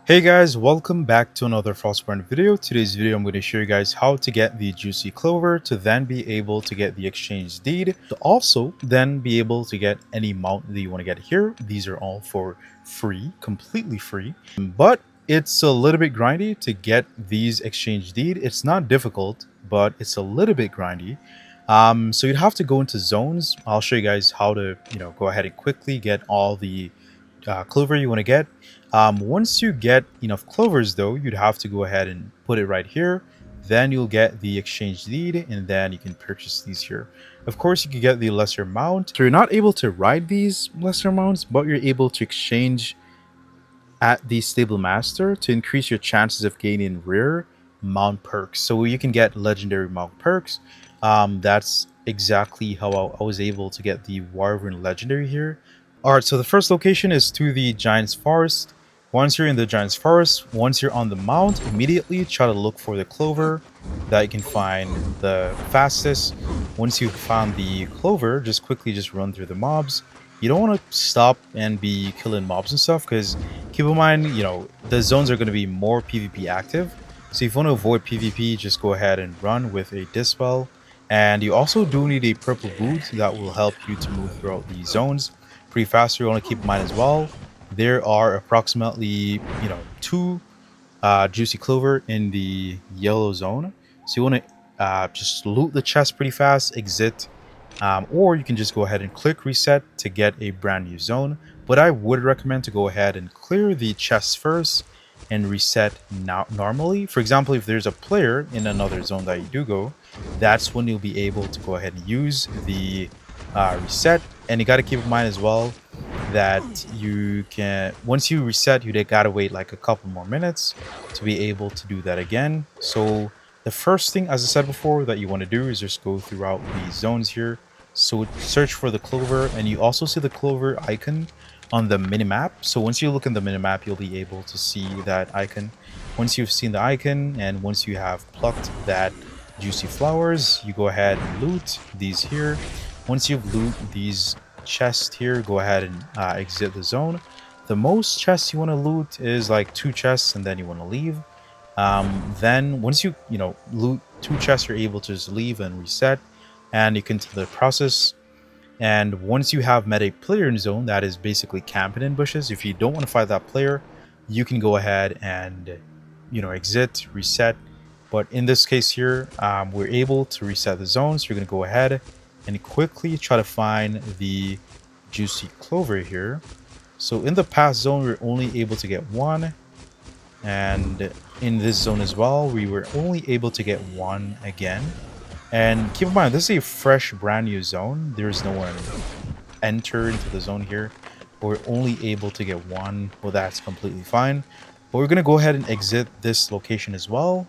Hey guys, welcome back to another Frostborn video. Today's video I'm going to show you guys how to get the juicy clover to then be able to get the exchange deed, to also then be able to get any mount that you want to get here. These are all for free, completely free, but it's a little bit grindy to get these exchange deed. It's not difficult, but it's a little bit grindy. So you'd have to go into zones. I'll show you guys how to, go ahead and quickly get all the clover you want to get. Once you get enough clovers though, you'd have to go ahead and put it right here. Then you'll get the exchange deed and then you can purchase these here. Of course, you can get the lesser mount. So you're not able to ride these lesser mounts, but you're able to exchange at the stable master to increase your chances of gaining rare mount perks. So you can get legendary mount perks. That's exactly how I was able to get the Wyvern legendary here. Alright, so the first location is to the Giant's Forest. Once you're in the Giant's Forest, once you're on the mount, immediately try to look for the clover that you can find the fastest. Once you've found the clover, just quickly run through the mobs. You don't want to stop and be killing mobs and stuff, because keep in mind, the zones are going to be more PvP active. So if you want to avoid PvP, just go ahead and run with a Dispel. And you also do need a purple boot that will help you to move throughout these zones pretty fast. You want to keep in mind as well, there are approximately two juicy clover in the yellow zone, so you want to just loot the chest pretty fast, exit, or you can just go ahead and click reset to get a brand new zone. But I would recommend to go ahead and clear the chests first and reset now normally. For example, if there's a player in another zone that you do go, that's when you'll be able to go ahead and use the reset. And you got to keep in mind as well that you can, once you reset, you gotta wait like a couple more minutes to be able to do that again. So the first thing, as I said before, that you want to do is just go throughout the zones here. So search for the clover, and you also see the clover icon on the minimap. So once you look in the minimap, you'll be able to see that icon. Once you've seen the icon and once you have plucked that juicy flowers, you go ahead and loot these here. Once you've looted these chests here, go ahead and exit the zone. The most chests you want to loot is like 2 chests, and then you want to leave. Then once you loot 2 chests, you're able to just leave and reset, and you continue the process. And once you have met a player in zone that is basically camping in bushes, if you don't want to fight that player, you can go ahead and exit, reset. But in this case here, we're able to reset the zone, so you're going to go ahead and quickly try to find the juicy clover here. So in the past zone, we were only able to get 1, and in this zone as well, we were only able to get 1 again. And keep in mind, this is a fresh, brand new zone. There's no one entered into the zone here, but we're only able to get 1. Well, that's completely fine. But we're gonna go ahead and exit this location as well.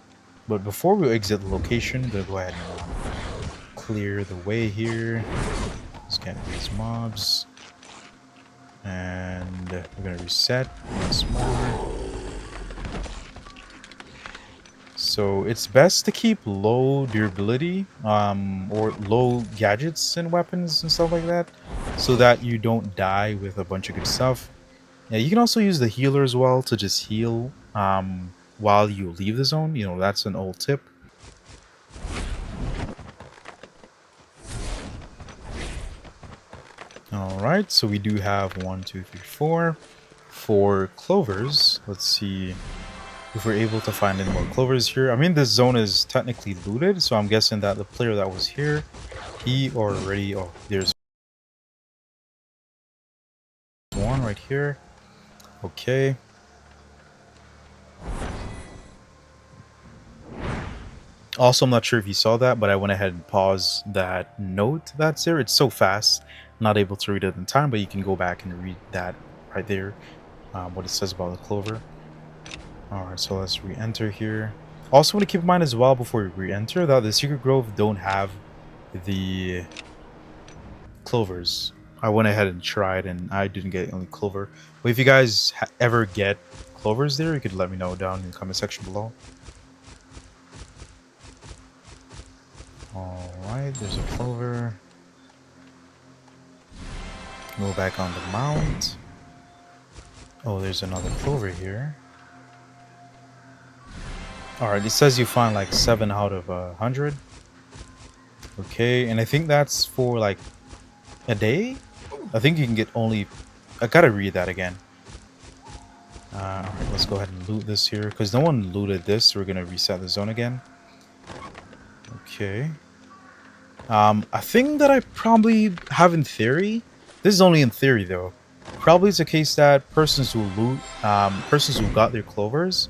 But before we exit the location, we're gonna go ahead and clear the way here. Let's get these mobs, and we're gonna reset once more. So it's best to keep low durability or low gadgets and weapons and stuff like that, so that you don't die with a bunch of good stuff. Yeah, you can also use the healer as well to just heal while you leave the zone. That's an old tip. Alright, so we do have 1, 2, 3, 4 clovers. Let's see if we're able to find any more clovers here. I mean, this zone is technically looted, so I'm guessing that the player that was here, he already... Oh, there's one right here. Okay. Also, I'm not sure if you saw that, but I went ahead and paused that note that's there. It's so fast, not able to read it in time, but you can go back and read that right there, what it says about the clover. Alright, so let's re-enter here. Also want to keep in mind as well, before we re-enter, that the Secret Grove don't have the clovers. I went ahead and tried, and I didn't get any clover. But if you guys ever get clovers there, you could let me know down in the comment section below. Alright, there's a clover. Go back on the mount. Oh, there's another clover here. All right, it says you find like 7 out of 100. Okay, and I think that's for like a day. I think you can get only. I gotta read that again. Alright, let's go ahead and loot this here because no one looted this. So we're gonna reset the zone again. Okay. A thing that I probably have in theory. This is only in theory though. Probably it's a case that persons who loot, persons who got their clovers.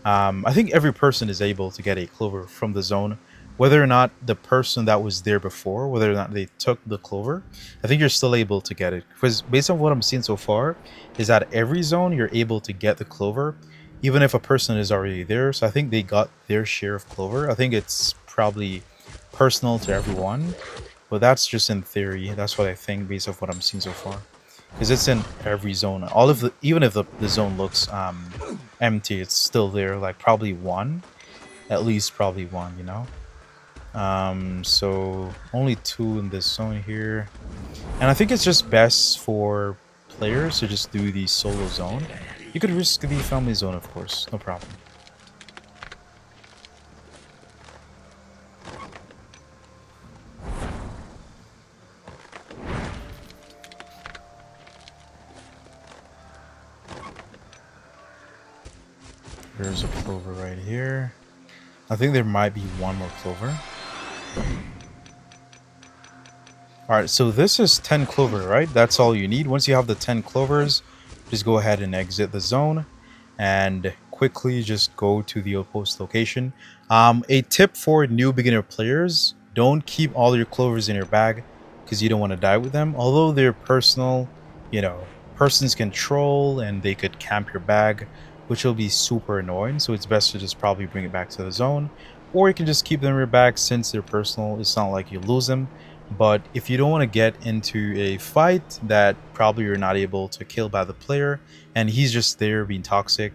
I think every person is able to get a clover from the zone, whether or not the person that was there before, whether or not they took the clover. I think you're still able to get it because based on what I'm seeing so far, is that every zone you're able to get the clover, even if a person is already there. So I think they got their share of clover. I think it's probably personal to everyone, but that's just in theory. That's what I think based off what I'm seeing so far, because it's in every zone. All of the, even if the zone looks empty, it's still there. Like probably one, at least probably one. You know. So only 2 in this zone here, and I think it's just best for players to just do the solo zone. You could risk the family zone, of course, no problem. There's a clover right here. I think there might be one more clover. Alright, so this is 10 clover, right? That's all you need. Once you have the 10 clovers, just go ahead and exit the zone and quickly just go to the outpost location. A tip for new beginner players, don't keep all your clovers in your bag because you don't want to die with them. Although they're personal, you know, persons can troll and they could camp your bag, which will be super annoying. So it's best to just probably bring it back to the zone, or you can just keep them in your bag since they're personal. It's not like you lose them. But if you don't want to get into a fight that probably you're not able to kill by the player, and he's just there being toxic,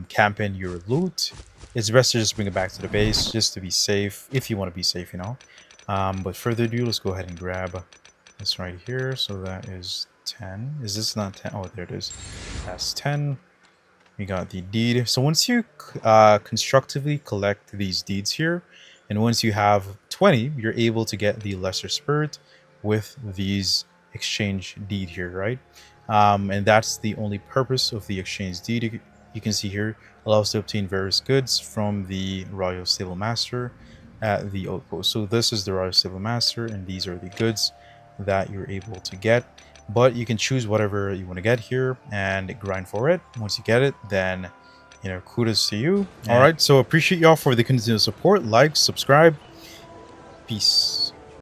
camping your loot, it's best to just bring it back to the base just to be safe, if you want to be safe, you know. But further ado, let's go ahead and grab this right here. So that is 10. Is this not 10? Oh, there it is. That's 10. We got the deed. So once you constructively collect these deeds here, and once you have 20, you're able to get the lesser spirit with these exchange deed here, right? And that's the only purpose of the exchange deed. You can see here, allows to obtain various goods from the royal stable master at the outpost. So this is the royal stable master, and these are the goods that you're able to get. But you can choose whatever you want to get here and grind for it. Once you get it, then, you know, kudos to you. All right, so appreciate y'all for the continued support. Like, subscribe. Peace.